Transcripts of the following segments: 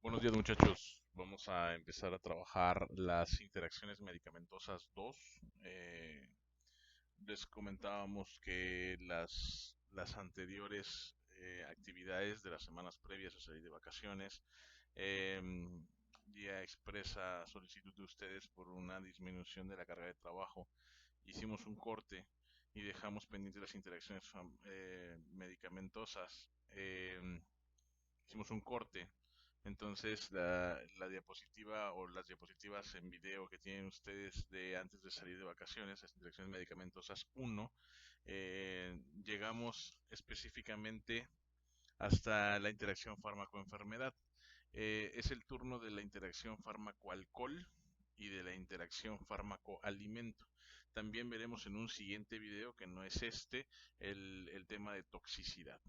Buenos días muchachos, vamos a empezar a trabajar las interacciones medicamentosas 2. Eh, Les comentábamos que las anteriores actividades de las semanas previas a salir de vacaciones, día expresa solicitud de ustedes por una disminución de la carga de trabajo, hicimos un corte y dejamos pendientes las interacciones medicamentosas. Hicimos un corte. Entonces, la diapositiva o las diapositivas en video que tienen ustedes de antes de salir de vacaciones, las interacciones medicamentosas 1, llegamos específicamente hasta la interacción fármaco-enfermedad. Es el turno de la interacción fármaco-alcohol y de la interacción fármaco-alimento. También veremos en un siguiente video, que no es este, el tema de toxicidad.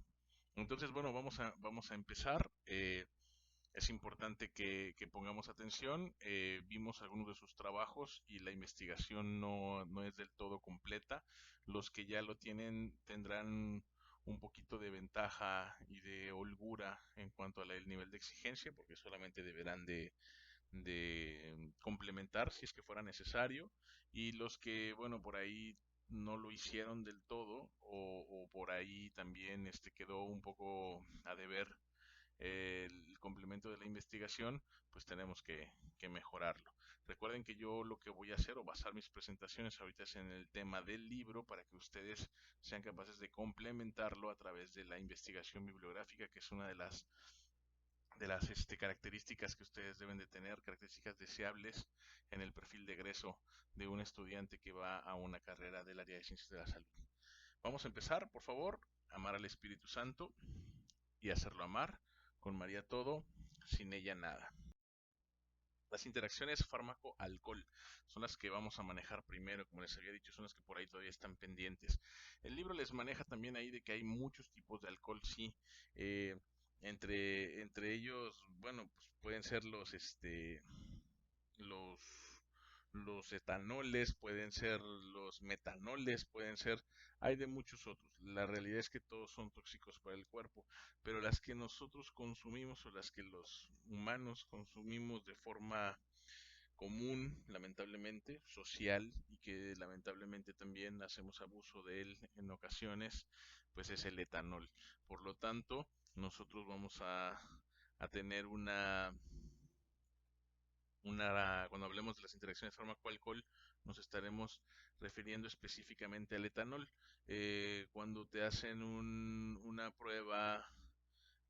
Entonces, bueno, vamos a empezar. Es importante que pongamos atención. Vimos algunos de sus trabajos y la investigación no es del todo completa. Los que ya lo tienen tendrán un poquito de ventaja y de holgura en cuanto al nivel de exigencia, porque solamente deberán de complementar si es que fuera necesario. Y los que, bueno, por ahí no lo hicieron del todo o por ahí también quedó un poco a deber el complemento de la investigación, pues tenemos que mejorarlo. Recuerden que yo lo que voy a hacer o basar mis presentaciones ahorita es en el tema del libro para que ustedes sean capaces de complementarlo a través de la investigación bibliográfica, que es una de las características que ustedes deben de tener, características deseables en el perfil de egreso de un estudiante que va a una carrera del área de ciencias de la salud. Vamos a empezar, por favor. Amar al Espíritu Santo y hacerlo amar. Con María todo, sin ella nada. Las interacciones fármaco-alcohol son las que vamos a manejar primero, como les había dicho, son las que por ahí todavía están pendientes. El libro les maneja también ahí de que hay muchos tipos de alcohol, sí. eh, entre ellos, bueno, pues pueden ser los, los etanoles, pueden ser los metanoles, pueden ser, hay de muchos otros. La realidad es que todos son tóxicos para el cuerpo, pero las que nosotros consumimos o las que los humanos consumimos de forma común, lamentablemente, social, y que lamentablemente también hacemos abuso de él en ocasiones, pues es el etanol. Por lo tanto, nosotros vamos a tener cuando hablemos de las interacciones fármaco-alcohol, nos estaremos refiriendo específicamente al etanol. Cuando te hacen una prueba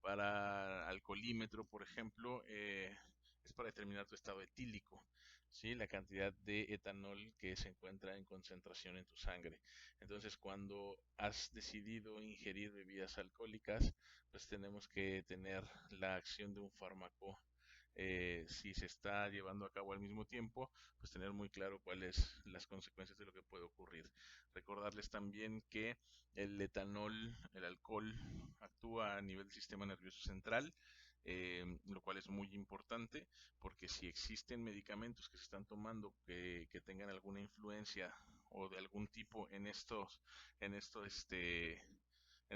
para alcoholímetro, por ejemplo, es para determinar tu estado etílico, ¿sí? La cantidad de etanol que se encuentra en concentración en tu sangre. Entonces, cuando has decidido ingerir bebidas alcohólicas, pues tenemos que tener la acción de un fármaco. Si se está llevando a cabo al mismo tiempo, pues tener muy claro cuáles las consecuencias de lo que puede ocurrir. Recordarles también que el etanol, el alcohol, actúa a nivel del sistema nervioso central, lo cual es muy importante porque si existen medicamentos que se están tomando que tengan alguna influencia o de algún tipo en estos, en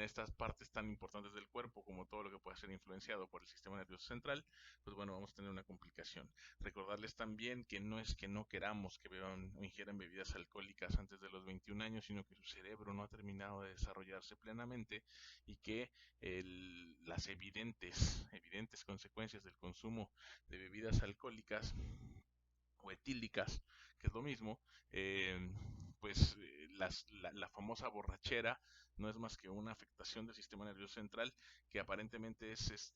estas partes tan importantes del cuerpo como todo lo que pueda ser influenciado por el sistema nervioso central, pues bueno, vamos a tener una complicación. Recordarles también que no es que no queramos que beban o ingieran bebidas alcohólicas antes de los 21 años, sino que su cerebro no ha terminado de desarrollarse plenamente y que las evidentes consecuencias del consumo de bebidas alcohólicas o etílicas, que es lo mismo, pues la famosa borrachera no es más que una afectación del sistema nervioso central que aparentemente es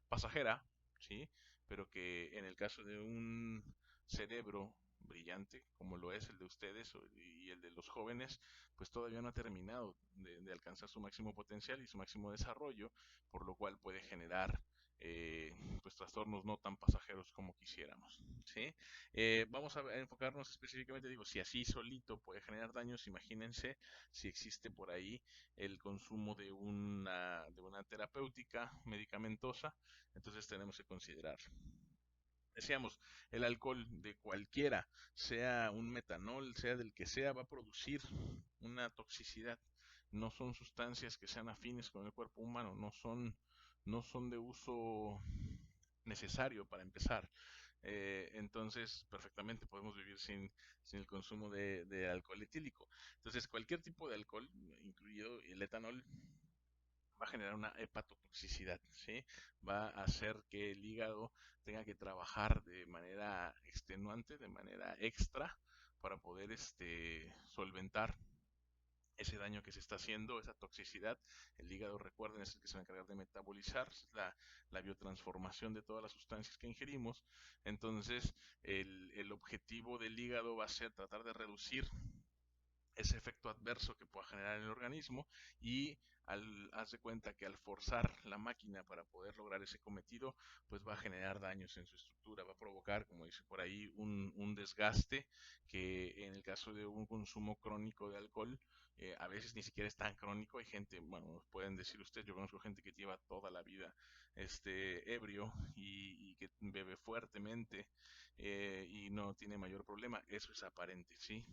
pasajera, ¿sí? Pero que en el caso de un cerebro brillante, como lo es el de ustedes y el de los jóvenes, pues todavía no ha terminado de alcanzar su máximo potencial y su máximo desarrollo, por lo cual puede generar pues trastornos no tan pasajeros como quisiéramos, ¿sí? Vamos a enfocarnos específicamente, digo, si así solito puede generar daños, imagínense si existe por ahí el consumo de una terapéutica medicamentosa, entonces tenemos que considerar. Decíamos, el alcohol de cualquiera, sea un metanol, sea del que sea, va a producir una toxicidad. No son sustancias que sean afines con el cuerpo humano, no son de uso necesario para empezar. Entonces, perfectamente podemos vivir sin el consumo de alcohol etílico. Entonces, cualquier tipo de alcohol, incluido el etanol, va a generar una hepatotoxicidad, ¿sí? Va a hacer que el hígado tenga que trabajar de manera extenuante, de manera extra, para poder solventar ese daño que se está haciendo, esa toxicidad. El hígado, recuerden, es el que se va a encargar de metabolizar la biotransformación de todas las sustancias que ingerimos. Entonces, el objetivo del hígado va a ser tratar de reducir ese efecto adverso que pueda generar en el organismo y haz de cuenta que al forzar la máquina para poder lograr ese cometido, pues va a generar daños en su estructura, va a provocar, como dice por ahí, un desgaste que en el caso de un consumo crónico de alcohol, a veces ni siquiera es tan crónico. Hay gente, bueno, pueden decir ustedes, yo conozco gente que lleva toda la vida ebrio y que bebe fuertemente y no tiene mayor problema. Eso es aparente, ¿sí?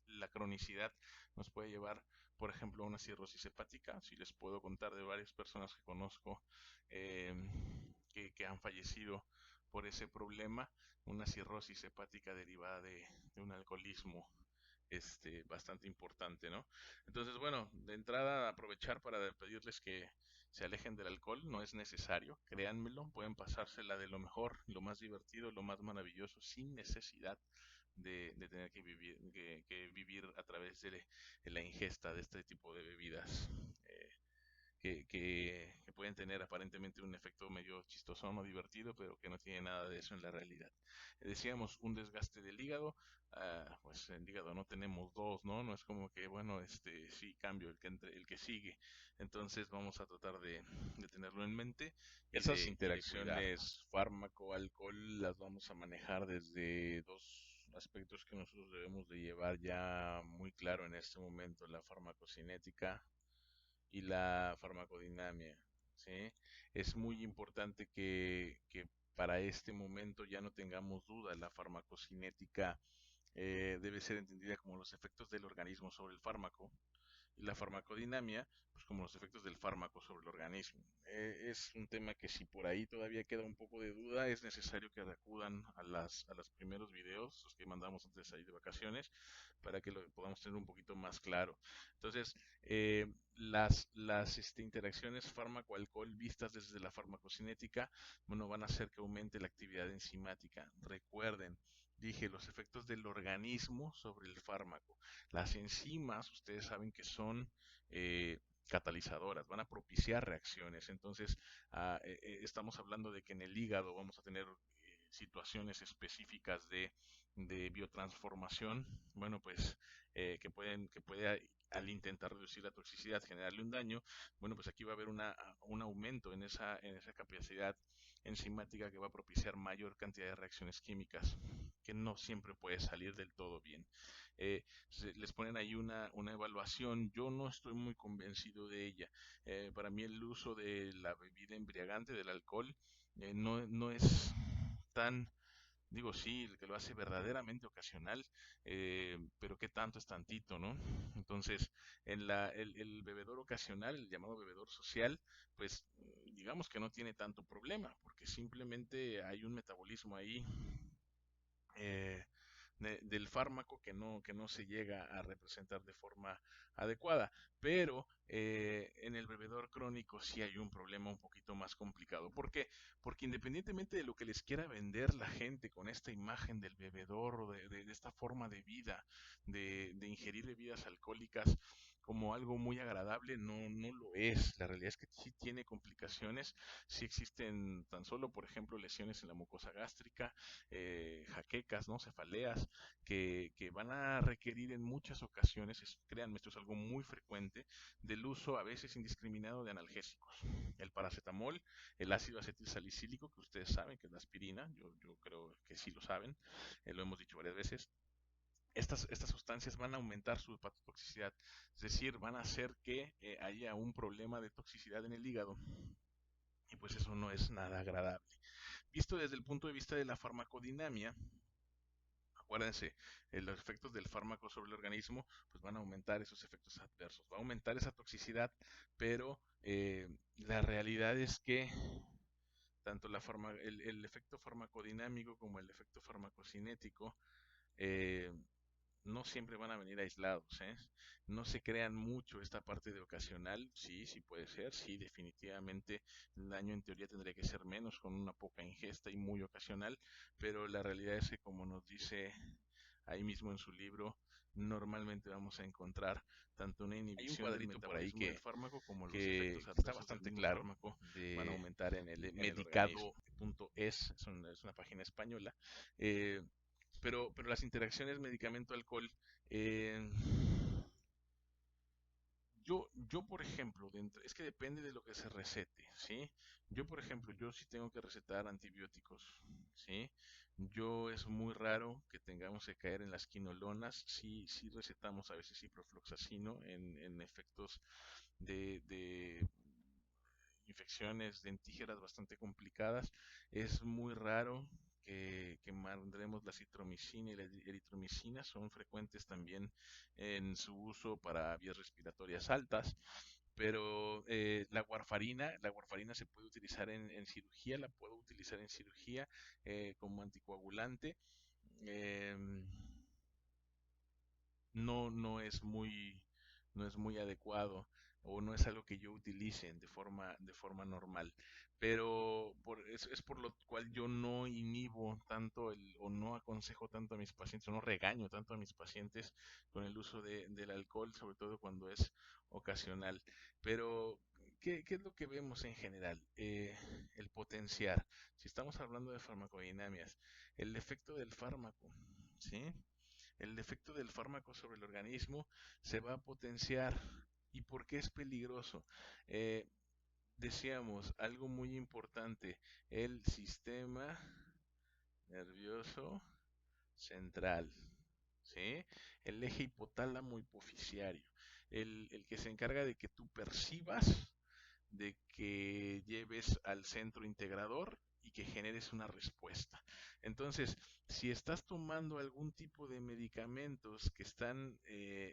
La cronicidad nos puede llevar, por ejemplo, a una cirrosis hepática. Si les puedo contar de varias personas que conozco eh, que han fallecido por ese problema, una cirrosis hepática derivada de un alcoholismo bastante importante, ¿no? Entonces, bueno, de entrada aprovechar para pedirles que se alejen del alcohol, no es necesario, créanmelo, pueden pasársela de lo mejor, lo más divertido, lo más maravilloso, sin necesidad de tener que vivir a través de la ingesta de este tipo de bebidas que pueden tener aparentemente un efecto medio chistosón o divertido, pero que no tiene nada de eso en la realidad. Decíamos, un desgaste del hígado, pues el hígado no tenemos dos, ¿no? No es como que, bueno, sí, cambio el que sigue. Entonces vamos a tratar de tenerlo en mente Esas y de cuidarnos. interacciones fármaco-alcohol las vamos a manejar desde dos aspectos que nosotros debemos de llevar ya muy claro en este momento, la farmacocinética y la farmacodinamia, ¿sí? Es muy importante que para este momento ya no tengamos duda. La farmacocinética debe ser entendida como los efectos del organismo sobre el fármaco y la farmacodinamia, pues como los efectos del fármaco sobre el organismo. Es un tema que si por ahí todavía queda un poco de duda, es necesario que acudan a los primeros videos, los que mandamos antes de salir de vacaciones, para que lo podamos tener un poquito más claro. Entonces, las interacciones fármaco-alcohol vistas desde la farmacocinética, bueno, van a hacer que aumente la actividad enzimática. Recuerden, dije, los efectos del organismo sobre el fármaco. Las enzimas, ustedes saben que son catalizadoras, van a propiciar reacciones. Entonces, estamos hablando de que en el hígado vamos a tener situaciones específicas de biotransformación, bueno, pues que puede al intentar reducir la toxicidad, generarle un daño, bueno, pues aquí va a haber un aumento en esa capacidad enzimática que va a propiciar mayor cantidad de reacciones químicas, que no siempre puede salir del todo bien. Les ponen ahí una evaluación, yo no estoy muy convencido de ella. Para mí el uso de la bebida embriagante, del alcohol, no es tan, digo, sí, el que lo hace verdaderamente ocasional, pero qué tanto es tantito, ¿no? Entonces, el bebedor ocasional, el llamado bebedor social, pues digamos que no tiene tanto problema, porque simplemente hay un metabolismo ahí eh, del fármaco que no se llega a representar de forma adecuada. Pero en el bebedor crónico sí hay un problema un poquito más complicado. ¿Por qué? Porque independientemente de lo que les quiera vender la gente con esta imagen del bebedor o de esta forma de vida, de ingerir bebidas alcohólicas como algo muy agradable, no lo es. La realidad es que sí tiene complicaciones, sí existen tan solo, por ejemplo, lesiones en la mucosa gástrica, jaquecas, ¿no? Cefaleas, que van a requerir en muchas ocasiones, créanme, esto es algo muy frecuente, del uso a veces indiscriminado de analgésicos. El paracetamol, el ácido acetilsalicílico, que ustedes saben que es la aspirina, yo creo que sí lo saben, lo hemos dicho varias veces. Estas sustancias van a aumentar su hepatotoxicidad, es decir, van a hacer que haya un problema de toxicidad en el hígado y pues eso no es nada agradable. Visto desde el punto de vista de la farmacodinamia, Acuérdense, los efectos del fármaco sobre el organismo pues van a aumentar esos efectos adversos, va a aumentar esa toxicidad, pero la realidad es que tanto el efecto farmacodinámico como el efecto farmacocinético eh, no siempre van a venir aislados, ¿eh? No se crean mucho esta parte de ocasional, sí, sí puede ser, sí, definitivamente el daño en teoría tendría que ser menos con una poca ingesta y muy ocasional, pero la realidad es que como nos dice ahí mismo en su libro, normalmente vamos a encontrar tanto una Hay un inhibición del cuadrito por ahí metabolismo del fármaco como los que efectos está adversos del bastante mismo claro fármaco van a de, aumentar de en el organismo. medicado.es, es una página española. Eh, pero las interacciones medicamento-alcohol, eh, yo por ejemplo, es que depende de lo que se recete, ¿sí? Yo por ejemplo, yo sí tengo que recetar antibióticos, ¿sí? Yo es muy raro que tengamos que caer en las quinolonas, sí, sí recetamos a veces ciprofloxacino en efectos de infecciones dentígeras bastante complicadas. Es muy raro que mandemos la citromicina y la eritromicina, son frecuentes también en su uso para vías respiratorias altas, pero la warfarina se puede utilizar en cirugía, la puedo utilizar en cirugía como anticoagulante. em, no es muy adecuado o no es algo que yo utilice de forma normal. Pero es por lo cual yo no inhibo tanto o no aconsejo tanto a mis pacientes, o no regaño tanto a mis pacientes con el uso del alcohol, sobre todo cuando es ocasional. Pero, qué es lo que vemos en general? El potenciar. Si estamos hablando de farmacodinamias, el efecto del fármaco, ¿sí? El efecto del fármaco sobre el organismo se va a potenciar. ¿Y por qué es peligroso? Eh, Decíamos algo muy importante, el sistema nervioso central, ¿sí? El eje hipotálamo hipoficiario, el que se encarga de que tú percibas, de que lleves al centro integrador y que generes una respuesta. Entonces, si estás tomando algún tipo de medicamentos que están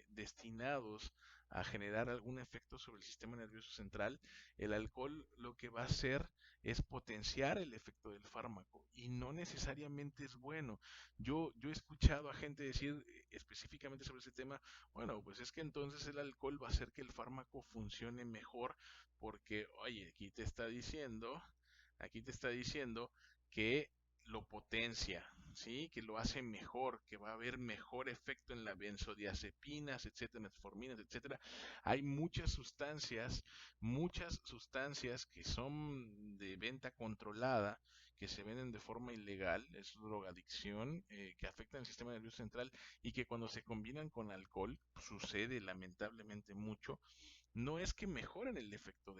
destinados a generar algún efecto sobre el sistema nervioso central, el alcohol lo que va a hacer es potenciar el efecto del fármaco y no necesariamente es bueno. Yo he escuchado a gente decir específicamente sobre ese tema, bueno, pues es que entonces el alcohol va a hacer que el fármaco funcione mejor porque, oye, aquí te está diciendo que lo potencia, ¿sí? Que lo hace mejor, que va a haber mejor efecto en las benzodiazepinas, etcétera, metforminas, etcétera. Hay muchas sustancias que son de venta controlada, que se venden de forma ilegal, es drogadicción, que afectan el sistema nervioso central y que cuando se combinan con alcohol, sucede lamentablemente mucho, no es que mejoren el efecto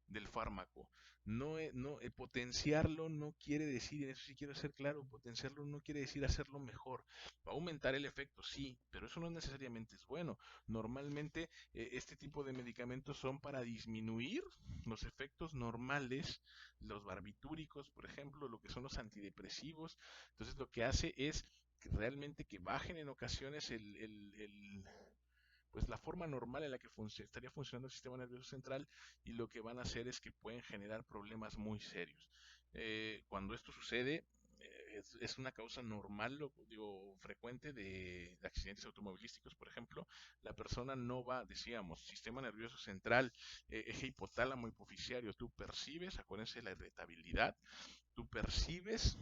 del fármaco. Potenciarlo no quiere decir, en eso sí quiero ser claro, potenciarlo no quiere decir hacerlo mejor. Va a aumentar el efecto, sí, pero eso no necesariamente es bueno. Normalmente este tipo de medicamentos son para disminuir los efectos normales, los barbitúricos, por ejemplo, lo que son los antidepresivos. Entonces lo que hace es realmente que bajen en ocasiones pues la forma normal en la que estaría funcionando el sistema nervioso central, y lo que van a hacer es que pueden generar problemas muy serios. Cuando esto sucede, es una causa normal, digo, frecuente de accidentes automovilísticos, por ejemplo. La persona no va, decíamos, sistema nervioso central, eje hipotálamo hipoficiario, tú percibes, acuérdense la irritabilidad, tú percibes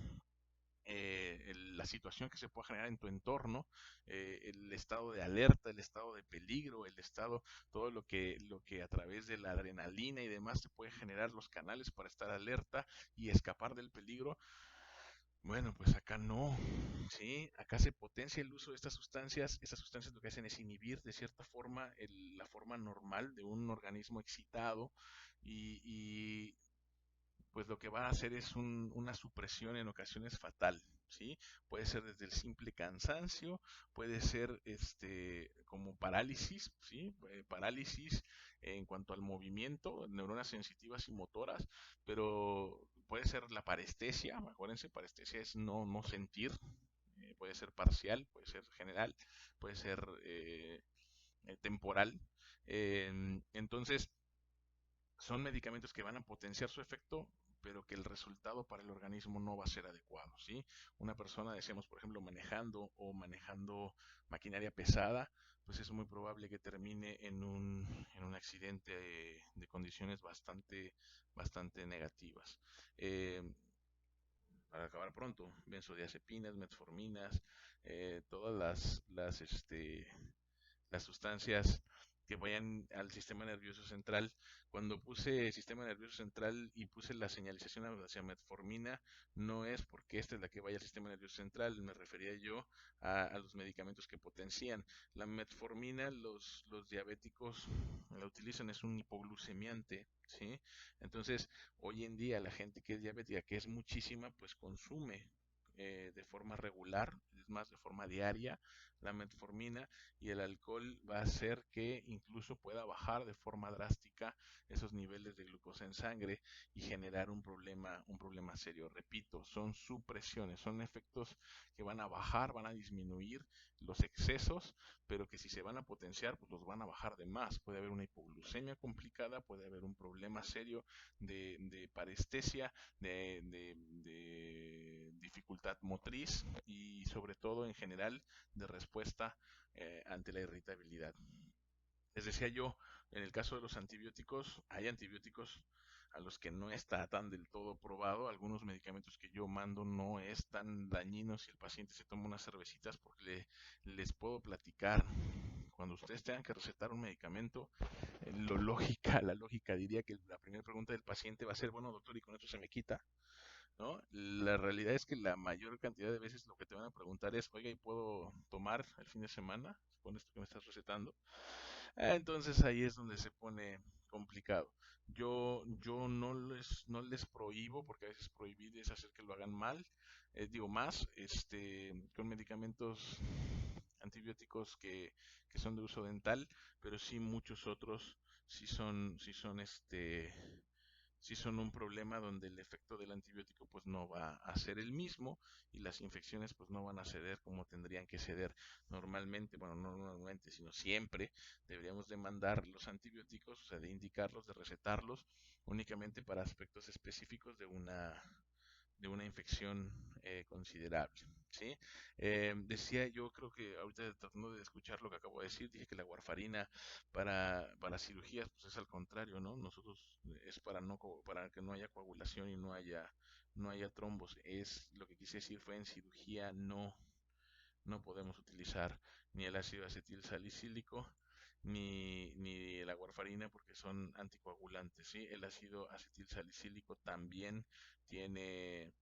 la situación que se pueda generar en tu entorno, el estado de alerta, el estado de peligro, todo lo que a través de la adrenalina y demás te puede generar los canales para estar alerta y escapar del peligro. Bueno, pues acá no, ¿sí? Acá se potencia el uso de estas sustancias lo que hacen es inhibir de cierta forma la forma normal de un organismo excitado y pues lo que va a hacer es una supresión en ocasiones fatal. ¿sí? Puede ser desde el simple cansancio, puede ser como parálisis, ¿sí? Parálisis en cuanto al movimiento, neuronas sensitivas y motoras, pero puede ser la parestesia, acuérdense, parestesia es no sentir, puede ser parcial, puede ser general, puede ser temporal. Entonces, son medicamentos que van a potenciar su efecto, pero que el resultado para el organismo no va a ser adecuado, ¿sí? Una persona, decíamos, por ejemplo, manejando maquinaria pesada, pues es muy probable que termine en un accidente de condiciones bastante negativas. Eh, para acabar pronto, benzodiazepinas, metforminas, todas las sustancias que vayan al sistema nervioso central. Cuando puse sistema nervioso central y puse la señalización hacia metformina, no es porque esta es la que vaya al sistema nervioso central, me refería yo a los medicamentos que potencian. La metformina, los diabéticos la utilizan, es un hipoglucemiante, ¿sí? Entonces, hoy en día la gente que es diabética, que es muchísima, pues consume de forma regular, es más, de forma diaria, la metformina, y el alcohol va a hacer que incluso pueda bajar de forma drástica esos niveles de glucosa en sangre y generar un problema serio. Repito, son supresiones, son efectos que van a bajar, van a disminuir los excesos, pero que si se van a potenciar, pues los van a bajar de más. Puede haber una hipoglucemia complicada, puede haber un problema serio de parestesia, de dificultad motriz y sobre todo en general de respuesta ante la irritabilidad. Les decía yo, en el caso de los antibióticos, hay antibióticos a los que no está tan del todo probado. Algunos medicamentos que yo mando no es tan dañino si el paciente se toma unas cervecitas porque les puedo platicar. Cuando ustedes tengan que recetar un medicamento, la lógica diría que la primera pregunta del paciente va a ser, bueno, doctor, ¿y con esto se me quita? ¿No? La realidad es que la mayor cantidad de veces lo que te van a preguntar es, oiga, ¿y puedo tomar el fin de semana con esto que me estás recetando? Entonces ahí es donde se pone complicado. Yo no les prohíbo, porque a veces prohibir es hacer que lo hagan mal. Digo más, con medicamentos antibióticos que son de uso dental, pero sí muchos otros sí son un problema donde el efecto del antibiótico pues no va a ser el mismo y las infecciones pues no van a ceder como tendrían que ceder normalmente, bueno, no normalmente, sino siempre deberíamos de mandar los antibióticos, o sea, de indicarlos, de recetarlos únicamente para aspectos específicos de una infección considerable, ¿sí? Decía yo, creo que ahorita tratando de escuchar lo que acabo de decir, dije que la warfarina para cirugías, pues es al contrario, ¿no? Nosotros es para que no haya coagulación y no haya trombos. Es lo que quise decir fue en cirugía no podemos utilizar ni el ácido acetil salicílico ni la warfarina porque son anticoagulantes, ¿sí? El ácido acetil salicílico también tiene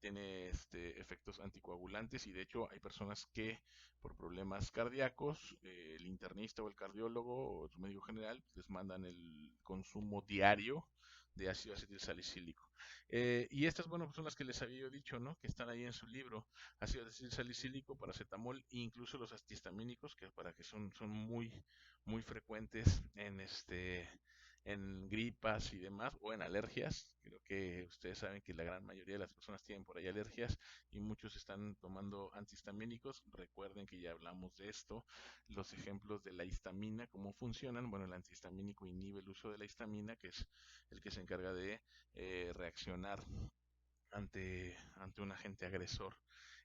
efectos anticoagulantes y de hecho hay personas que por problemas cardíacos, el internista o el cardiólogo o su médico general les mandan el consumo diario de ácido acetil salicílico. Y estas, bueno, pues son las que les había yo dicho, ¿no? Que están ahí en su libro, ácido acetil salicílico, paracetamol e incluso los antihistamínicos, que son muy frecuentes en gripas y demás, o en alergias. Creo que ustedes saben que la gran mayoría de las personas tienen por ahí alergias y muchos están tomando antihistamínicos. Recuerden que ya hablamos de esto, los ejemplos de la histamina, cómo funcionan. Bueno, el antihistamínico inhibe el uso de la histamina, que es el que se encarga de reaccionar ante un agente agresor.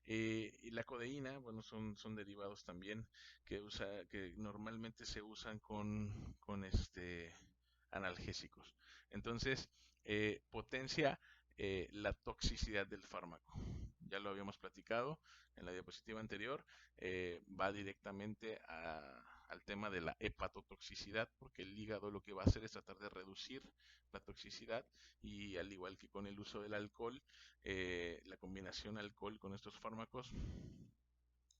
Y la codeína, bueno, son derivados también que normalmente se usan con analgésicos. Entonces, potencia la toxicidad del fármaco. Ya lo habíamos platicado en la diapositiva anterior. Va directamente al tema de la hepatotoxicidad, porque el hígado lo que va a hacer es tratar de reducir la toxicidad y al igual que con el uso del alcohol, la combinación alcohol con estos fármacos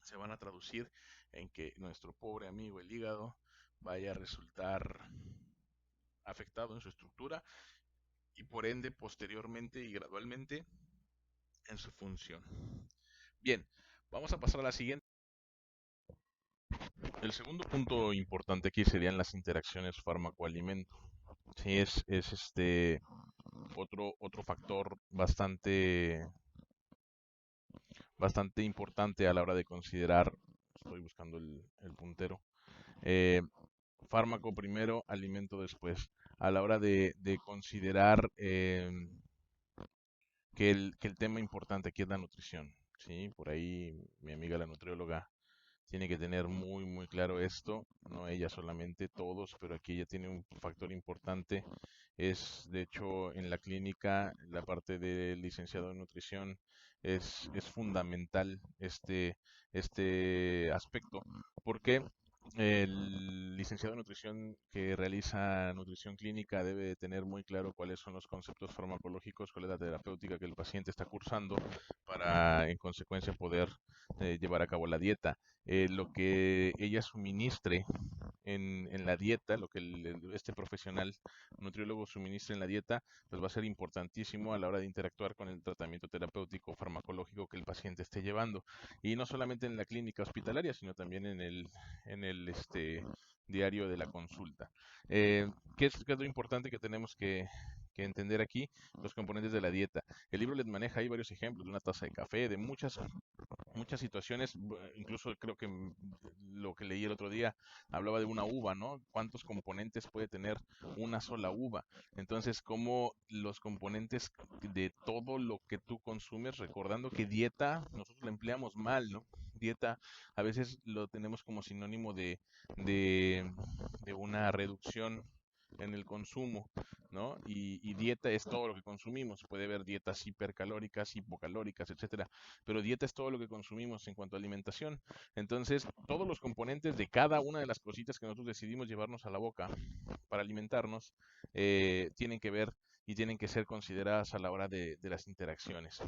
se van a traducir en que nuestro pobre amigo el hígado vaya a resultar afectado en su estructura y por ende posteriormente y gradualmente en su función. Bien, vamos a pasar a la siguiente. El segundo punto importante aquí serían las interacciones fármaco-alimento. Sí, es otro factor bastante importante a la hora de considerar, estoy buscando el puntero, eh, fármaco primero, alimento después, a la hora de considerar que el tema importante aquí es la nutrición, ¿sí? Por ahí mi amiga la nutrióloga tiene que tener muy, muy claro esto, no ella solamente, todos, pero aquí ella tiene un factor importante, es de hecho en la clínica, la parte de licenciado en nutrición, es fundamental este aspecto, porque el licenciado en nutrición que realiza nutrición clínica debe de tener muy claro cuáles son los conceptos farmacológicos, cuál es la terapéutica que el paciente está cursando para en consecuencia poder llevar a cabo la dieta. Lo que ella suministre en la dieta, lo que este profesional nutriólogo suministre en la dieta, pues va a ser importantísimo a la hora de interactuar con el tratamiento terapéutico farmacológico que el paciente esté llevando. Y no solamente en la clínica hospitalaria, sino también en el diario de la consulta. ¿Qué es lo importante que tenemos que entender aquí? Los componentes de la dieta. El libro les maneja ahí varios ejemplos de una taza de café, de muchas situaciones, incluso creo que lo que leí el otro día hablaba de una uva, ¿no? ¿Cuántos componentes puede tener una sola uva? Entonces, cómo los componentes de todo lo que tú consumes, recordando que dieta nosotros la empleamos mal, ¿no? Dieta a veces lo tenemos como sinónimo de, de una reducción en el consumo, ¿no? Y dieta es todo lo que consumimos. Puede haber dietas hipercalóricas, hipocalóricas, etcétera, pero dieta es todo lo que consumimos en cuanto a alimentación. Entonces, todos los componentes de cada una de las cositas que nosotros decidimos llevarnos a la boca para alimentarnos tienen que ver y tienen que ser consideradas a la hora de las interacciones.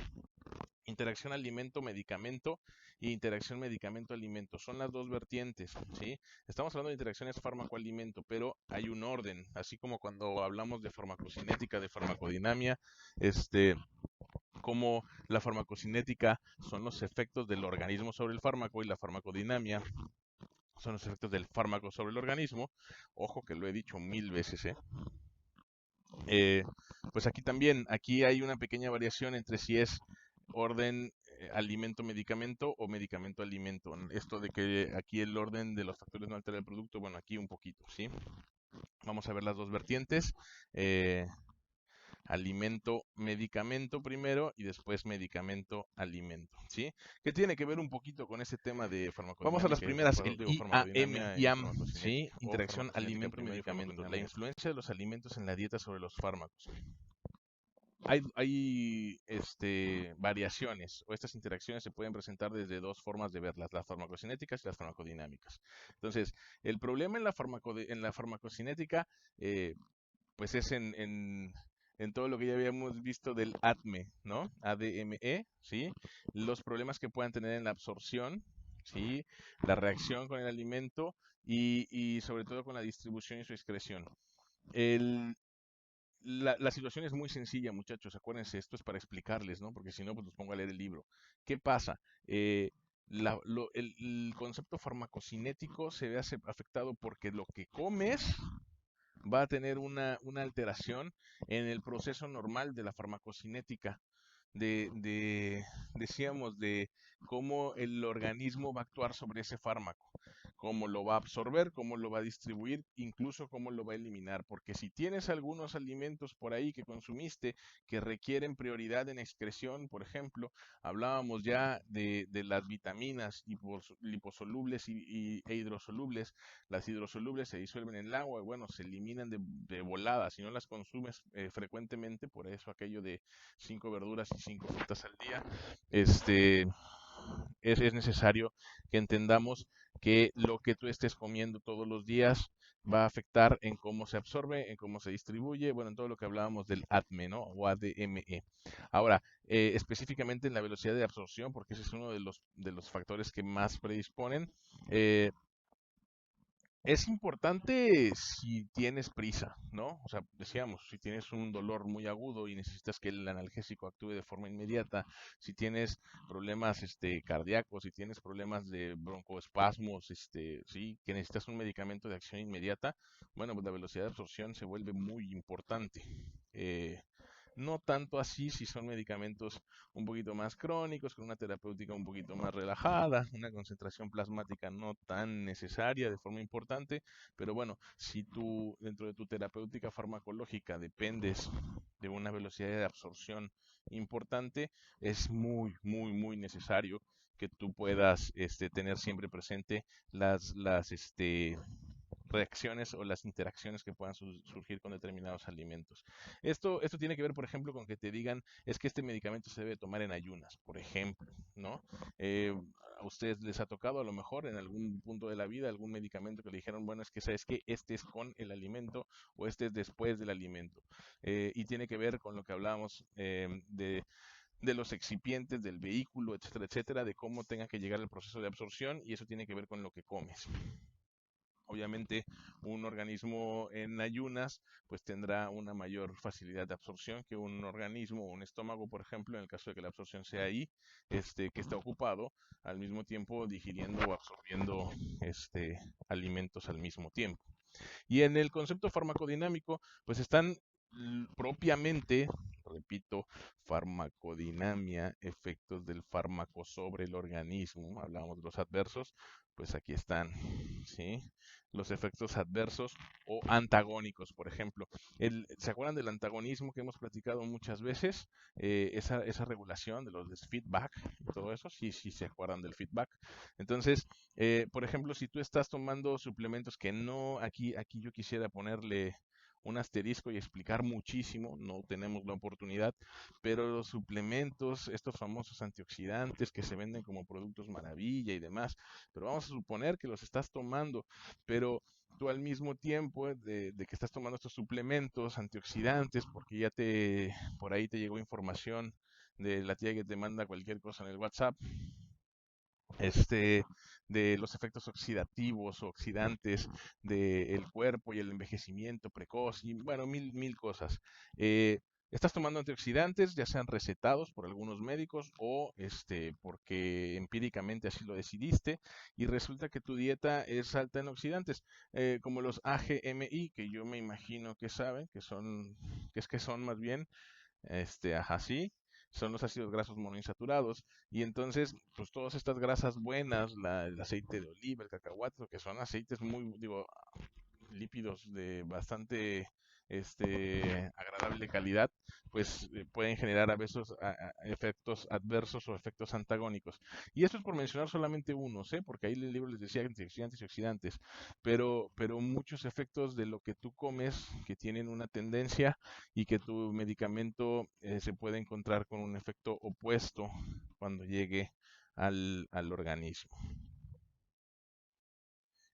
Interacción alimento-medicamento y interacción medicamento-alimento. Son las dos vertientes, ¿sí? Estamos hablando de interacciones fármaco-alimento, pero hay un orden, así como cuando hablamos de farmacocinética, de farmacodinamia, como la farmacocinética son los efectos del organismo sobre el fármaco y la farmacodinamia son los efectos del fármaco sobre el organismo. Ojo que lo he dicho mil veces, ¿eh? Eh, pues aquí también, aquí hay una pequeña variación entre si es orden alimento-medicamento o medicamento-alimento. Esto de que aquí el orden de los factores no altera el producto, bueno, aquí un poquito, ¿sí? Vamos a ver las dos vertientes. Alimento, medicamento primero y después medicamento, alimento, ¿sí? Que tiene que ver un poquito con ese tema de Vamos a las farmacodinámica, primeras, el IAM, farmacodinamia y IAM, ¿sí? farmacocinética, o Interacción farmacocinética primero y alimento-medicamento. La farmacodinámica después. influencia de los alimentos en la dieta sobre los fármacos. Hay variaciones o estas interacciones se pueden presentar desde dos formas de verlas, las farmacocinéticas y las farmacodinámicas. Entonces, el problema en la farmacocinética, eh, pues es en todo lo que ya habíamos visto del ADME, ¿no? ADME, ¿sí? Los problemas que puedan tener en la absorción, ¿sí? La reacción con el alimento y sobre todo con la distribución y su excreción. El, la situación es muy sencilla, muchachos. Acuérdense, esto es para explicarles, ¿no? Porque si no, pues los pongo a leer el libro. ¿Qué pasa? El concepto farmacocinético se ve afectado porque lo que comes va a tener una alteración en el proceso normal de la farmacocinética. Decíamos, de cómo el organismo va a actuar sobre ese fármaco, cómo lo va a absorber, cómo lo va a distribuir, incluso cómo lo va a eliminar. Porque si tienes algunos alimentos por ahí que consumiste que requieren prioridad en excreción, por ejemplo, hablábamos ya de las vitaminas liposolubles e hidrosolubles. Las hidrosolubles se disuelven en el agua y bueno, se eliminan de volada si no las consumes frecuentemente, por eso aquello de 5 verduras y 5 frutas al día. Es necesario que entendamos que lo que tú estés comiendo todos los días va a afectar en cómo se absorbe, en cómo se distribuye, bueno, en todo lo que hablábamos del ADME, ¿no? O ADME. Ahora, específicamente en la velocidad de absorción, porque ese es uno de los factores que más predisponen. Es importante si tienes prisa, ¿no? O sea, decíamos, si tienes un dolor muy agudo y necesitas que el analgésico actúe de forma inmediata, si tienes problemas cardíacos, si tienes problemas de broncoespasmos, sí, que necesitas un medicamento de acción inmediata, bueno, pues la velocidad de absorción se vuelve muy importante. Eh, no tanto así si son medicamentos un poquito más crónicos, con una terapéutica un poquito más relajada, una concentración plasmática no tan necesaria de forma importante, pero bueno, si tú dentro de tu terapéutica farmacológica dependes de una velocidad de absorción importante, es muy necesario que tú puedas tener siempre presente las reacciones o las interacciones que puedan surgir con determinados alimentos. Esto tiene que ver, por ejemplo, con que te digan, es que este medicamento se debe tomar en ayunas, por ejemplo, ¿no? Eh, a ustedes les ha tocado a lo mejor en algún punto de la vida algún medicamento que le dijeron, bueno, es que sabes que este es con el alimento o este es después del alimento. Y tiene que ver con lo que hablábamos de los excipientes del vehículo, etcétera, etcétera, de cómo tenga que llegar el proceso de absorción y eso tiene que ver con lo que comes. Obviamente, un organismo en ayunas pues tendrá una mayor facilidad de absorción que un organismo, un estómago, por ejemplo, en el caso de que la absorción sea ahí, que está ocupado al mismo tiempo digiriendo o absorbiendo alimentos al mismo tiempo. Y en el concepto farmacodinámico, pues están propiamente, repito, farmacodinamia, efectos del fármaco sobre el organismo, hablamos de los adversos, pues aquí están, ¿sí? Los efectos adversos o antagónicos, por ejemplo. ¿Se acuerdan del antagonismo que hemos platicado muchas veces? Esa regulación de los feedback y todo eso, sí, sí se acuerdan del feedback. Entonces, por ejemplo, si tú estás tomando suplementos que no, aquí yo quisiera ponerle un asterisco y explicar muchísimo, no tenemos la oportunidad, pero los suplementos, estos famosos antioxidantes que se venden como productos maravilla y demás, pero vamos a suponer que los estás tomando, pero tú al mismo tiempo de que estás tomando estos suplementos antioxidantes, porque por ahí te llegó información de la tía que te manda cualquier cosa en el WhatsApp, este, de los efectos oxidativos o oxidantes del cuerpo y el envejecimiento precoz y bueno, mil cosas. Eh, Estás tomando antioxidantes, ya sean recetados por algunos médicos o porque empíricamente así lo decidiste y resulta que tu dieta es alta en oxidantes, como los AGMI, que yo me imagino que saben, que son más bien ajá, sí, son los ácidos grasos monoinsaturados. Y entonces, pues todas estas grasas buenas, el aceite de oliva, el cacahuate, que son aceites muy, digo, lípidos de bastante agradable calidad, pues pueden generar a veces efectos adversos o efectos antagónicos. Y esto es por mencionar solamente unos, ¿eh? Porque ahí el libro les decía antioxidantes y oxidantes, pero muchos efectos de lo que tú comes que tienen una tendencia y que tu medicamento se puede encontrar con un efecto opuesto cuando llegue al organismo.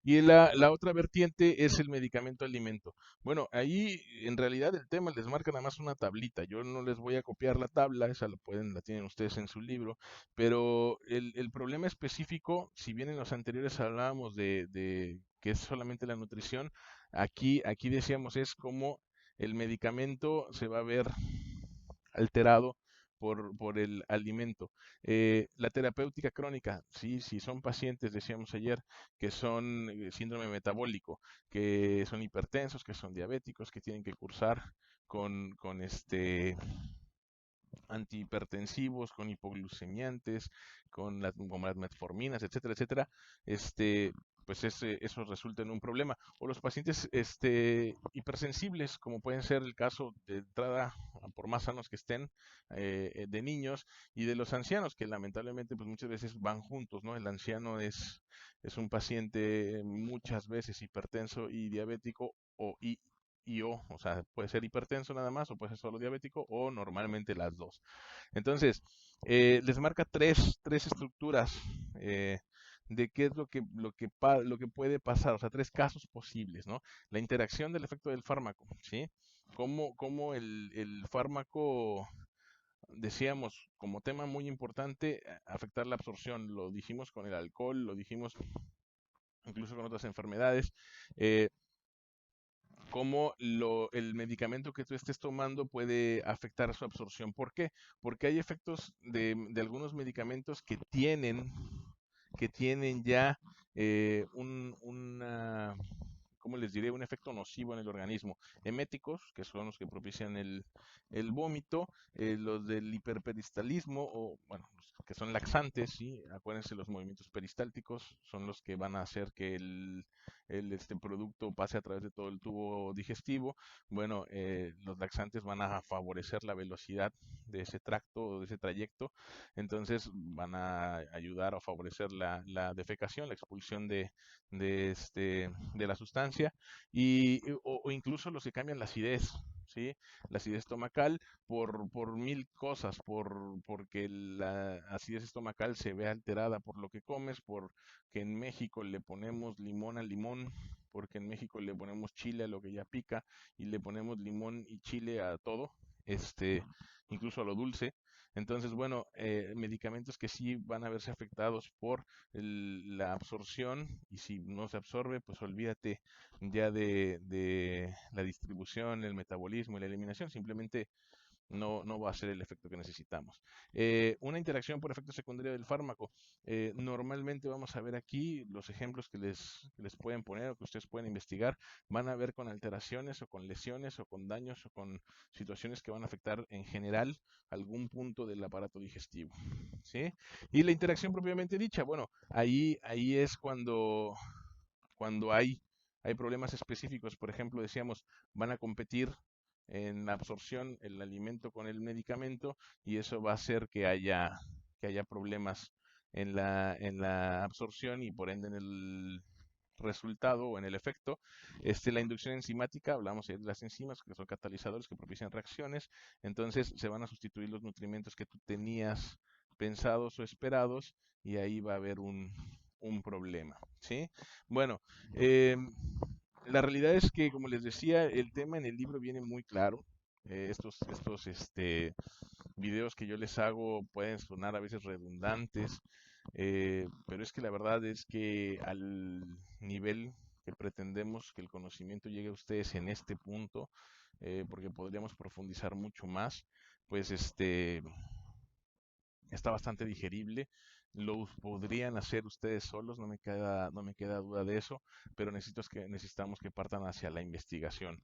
Y la otra vertiente es el medicamento alimento. Bueno, ahí en realidad el tema les marca nada más una tablita. Yo no les voy a copiar la tabla, esa la tienen ustedes en su libro, pero el problema específico, si bien en los anteriores hablábamos de que es solamente la nutrición, aquí decíamos es cómo el medicamento se va a ver alterado por el alimento. La terapéutica crónica, sí, si son pacientes, decíamos ayer, que son síndrome metabólico, que son hipertensos, que son diabéticos, que tienen que cursar con antihipertensivos, con hipoglucemiantes, como las metforminas, etcétera, etcétera, pues eso resulta en un problema. O los pacientes hipersensibles, como pueden ser el caso de entrada, por más sanos que estén, de niños y de los ancianos, que lamentablemente pues muchas veces van juntos, ¿no? El anciano es un paciente muchas veces hipertenso y diabético o sea, puede ser hipertenso nada más, o puede ser solo diabético, o normalmente las dos. Entonces, les marca tres estructuras de qué es lo que puede pasar, o sea, tres casos posibles, ¿no? La interacción del efecto del fármaco, ¿sí? Cómo el fármaco, decíamos, como tema muy importante, afectar la absorción, lo dijimos con el alcohol, lo dijimos incluso con otras enfermedades. eh, Cómo el medicamento que tú estés tomando puede afectar su absorción. ¿Por qué? Porque hay efectos de algunos medicamentos que tienen ya una, ¿cómo les diré? Un efecto nocivo en el organismo. Eméticos, que son los que propician el vómito, los del hiperperistalismo, o bueno, los que son laxantes, ¿sí? Acuérdense, los movimientos peristálticos son los que van a hacer que este producto pase a través de todo el tubo digestivo. Bueno, los laxantes van a favorecer la velocidad de ese tracto o de ese trayecto, entonces van a ayudar a favorecer la defecación, la expulsión de la sustancia, o incluso los que cambian la acidez. ¿Sí? La acidez estomacal por mil cosas, porque la acidez estomacal se ve alterada por lo que comes, porque en México le ponemos limón al limón, porque en México le ponemos chile a lo que ya pica y le ponemos limón y chile a todo, incluso a lo dulce. Entonces, bueno, medicamentos que sí van a verse afectados por la absorción, y si no se absorbe, pues olvídate ya de la distribución, el metabolismo y la eliminación, simplemente no va a ser el efecto que necesitamos. Una interacción por efecto secundario del fármaco. Normalmente vamos a ver aquí los ejemplos que les pueden poner o que ustedes pueden investigar. Van a ver con alteraciones o con lesiones o con daños o con situaciones que van a afectar en general algún punto del aparato digestivo. ¿Sí? Y la interacción propiamente dicha, bueno, ahí es cuando hay problemas específicos. Por ejemplo, decíamos, van a competir en la absorción el alimento con el medicamento, y eso va a hacer que haya problemas en la absorción y por ende en el resultado o en el efecto. La inducción enzimática, hablamos de las enzimas, que son catalizadores que propician reacciones, entonces se van a sustituir los nutrimentos que tú tenías pensados o esperados, y ahí va a haber un problema, ¿sí? Bueno, eh, la realidad es que, como les decía, el tema en el libro viene muy claro. Estos videos que yo les hago pueden sonar a veces redundantes, pero es que la verdad es que al nivel que pretendemos que el conocimiento llegue a ustedes en este punto, porque podríamos profundizar mucho más, pues está bastante digerible. Lo podrían hacer ustedes solos, no me queda duda de eso, pero necesitamos que partan hacia la investigación.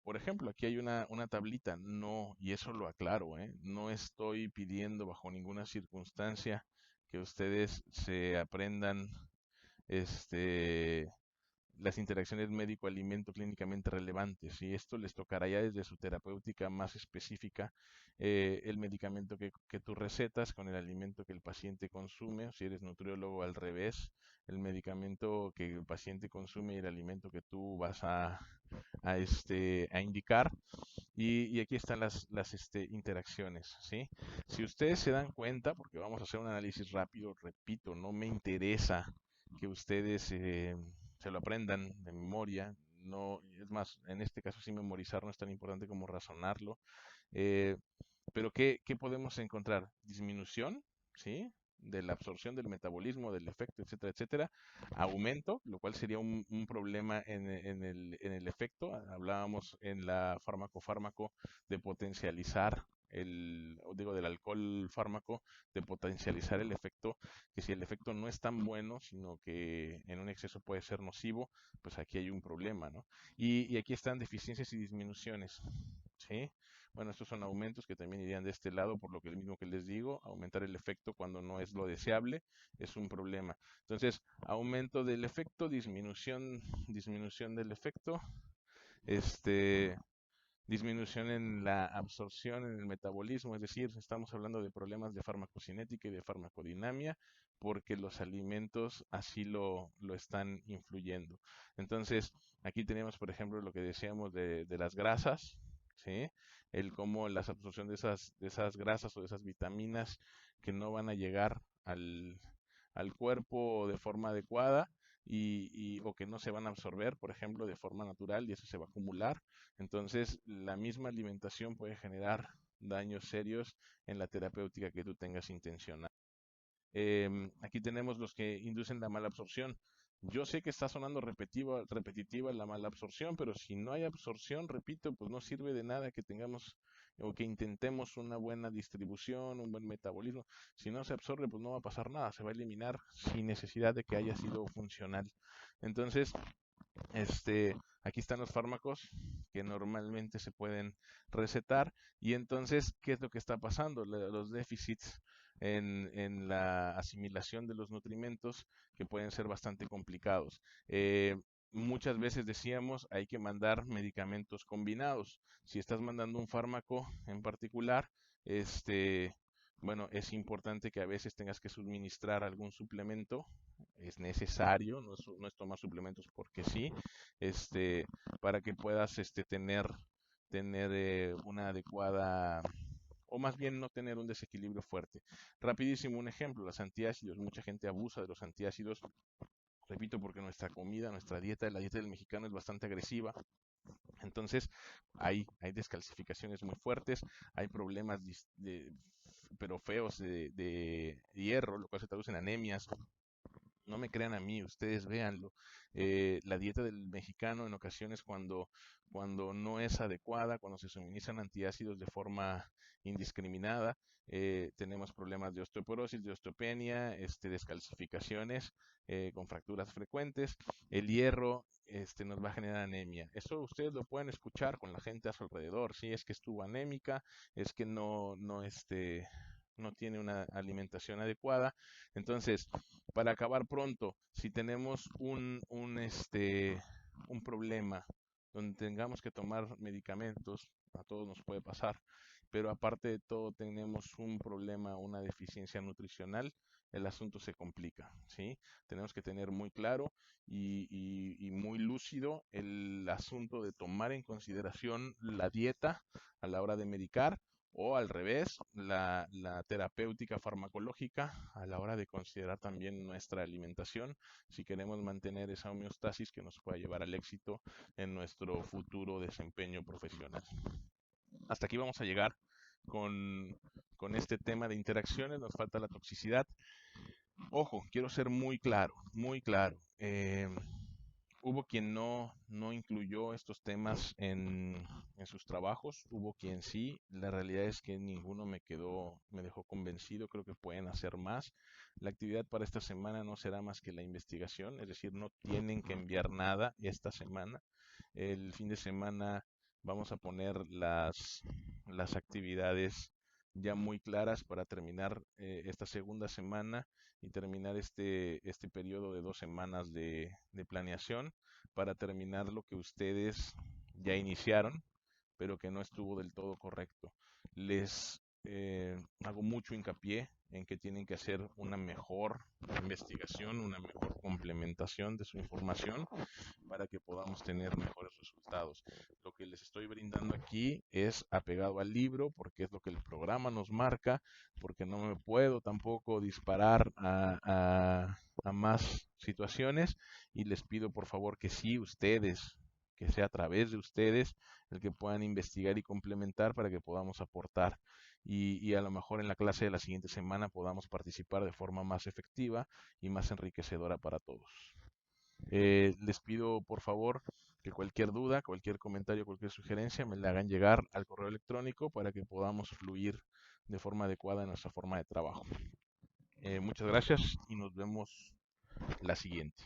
Por ejemplo, aquí hay una tablita, no, y eso lo aclaro, ¿eh? No estoy pidiendo bajo ninguna circunstancia que ustedes se aprendan este, las interacciones médico-alimento clínicamente relevantes, y esto les tocará ya desde su terapéutica más específica, el medicamento que tú recetas con el alimento que el paciente consume, o si eres nutriólogo al revés, el medicamento que el paciente consume y el alimento que tú vas a indicar, y aquí están las interacciones, ¿sí? Si ustedes se dan cuenta, porque vamos a hacer un análisis rápido, repito, no me interesa que ustedes se lo aprendan de memoria, no, es más, en este caso sí memorizar no es tan importante como razonarlo, eh, pero ¿qué podemos encontrar? Disminución, ¿sí? De la absorción, del metabolismo, del efecto, etcétera, etcétera. Aumento, lo cual sería un problema en el efecto. Hablábamos en la fármaco de potencializar del alcohol fármaco, de potencializar el efecto, que si el efecto no es tan bueno, sino que en un exceso puede ser nocivo, pues aquí hay un problema, ¿no? Y aquí están deficiencias y disminuciones, ¿sí? Bueno, estos son aumentos que también irían de este lado, por lo que el mismo que les digo, aumentar el efecto cuando no es lo deseable es un problema. Entonces, aumento del efecto, disminución del efecto, este, disminución en la absorción, en el metabolismo, es decir, estamos hablando de problemas de farmacocinética y de farmacodinamia, porque los alimentos así lo están influyendo. Entonces, aquí tenemos, por ejemplo, lo que decíamos de las grasas, ¿sí? El cómo la absorción de esas grasas o de esas vitaminas que no van a llegar al cuerpo de forma adecuada, o que no se van a absorber, por ejemplo, de forma natural, y eso se va a acumular. Entonces, la misma alimentación puede generar daños serios en la terapéutica que tú tengas intencional. Aquí tenemos los que inducen la mala absorción. Yo sé que está sonando repetitiva la mala absorción, pero si no hay absorción, repito, pues no sirve de nada que tengamos o que intentemos una buena distribución, un buen metabolismo. Si no se absorbe, pues no va a pasar nada, se va a eliminar sin necesidad de que haya sido funcional. Entonces, aquí están los fármacos que normalmente se pueden recetar y entonces, ¿qué es lo que está pasando? Los déficits en la asimilación de los nutrimentos que pueden ser bastante complicados. Muchas veces decíamos hay que mandar medicamentos combinados. Si estás mandando un fármaco en particular, bueno, es importante que a veces tengas que suministrar algún suplemento, es necesario, no es tomar suplementos porque sí, para que puedas tener una adecuada, o más bien no tener un desequilibrio fuerte. Rapidísimo un ejemplo, los antiácidos, mucha gente abusa de los antiácidos, repito, porque nuestra comida, nuestra dieta, la dieta del mexicano es bastante agresiva. Entonces, hay descalcificaciones muy fuertes, hay problemas pero feos de hierro, lo cual se traduce en anemias. No me crean a mí, ustedes véanlo. La dieta del mexicano en ocasiones cuando no es adecuada, cuando se suministran antiácidos de forma indiscriminada, tenemos problemas de osteoporosis, de osteopenia, descalcificaciones con fracturas frecuentes. El hierro nos va a generar anemia. Eso ustedes lo pueden escuchar con la gente a su alrededor. Si es que estuvo anémica, es que no tiene una alimentación adecuada. Entonces, para acabar pronto, si tenemos un problema donde tengamos que tomar medicamentos, a todos nos puede pasar, pero aparte de todo tenemos un problema, una deficiencia nutricional, el asunto se complica, ¿sí? Tenemos que tener muy claro y muy lúcido el asunto de tomar en consideración la dieta a la hora de medicar o al revés, la terapéutica farmacológica a la hora de considerar también nuestra alimentación si queremos mantener esa homeostasis que nos pueda llevar al éxito en nuestro futuro desempeño profesional. Hasta aquí vamos a llegar con este tema de interacciones, nos falta la toxicidad. Ojo, quiero ser muy claro, muy claro. Hubo quien no incluyó estos temas en sus trabajos, hubo quien sí, la realidad es que ninguno me dejó convencido, creo que pueden hacer más. La actividad para esta semana no será más que la investigación, es decir, no tienen que enviar nada esta semana. El fin de semana vamos a poner las actividades ya muy claras para terminar esta segunda semana y terminar este periodo de 2 semanas de planeación para terminar lo que ustedes ya iniciaron, pero que no estuvo del todo correcto. Les hago mucho hincapié en que tienen que hacer una mejor investigación, una mejor complementación de su información para que podamos tener mejores resultados. Lo que les estoy brindando aquí es apegado al libro porque es lo que el programa nos marca, porque no me puedo tampoco disparar a más situaciones y les pido por favor que sí, ustedes, que sea a través de ustedes el que puedan investigar y complementar para que podamos aportar y a lo mejor en la clase de la siguiente semana podamos participar de forma más efectiva y más enriquecedora para todos. Les pido por favor que cualquier duda, cualquier comentario, cualquier sugerencia me la hagan llegar al correo electrónico para que podamos fluir de forma adecuada en nuestra forma de trabajo. Muchas gracias y nos vemos la siguiente.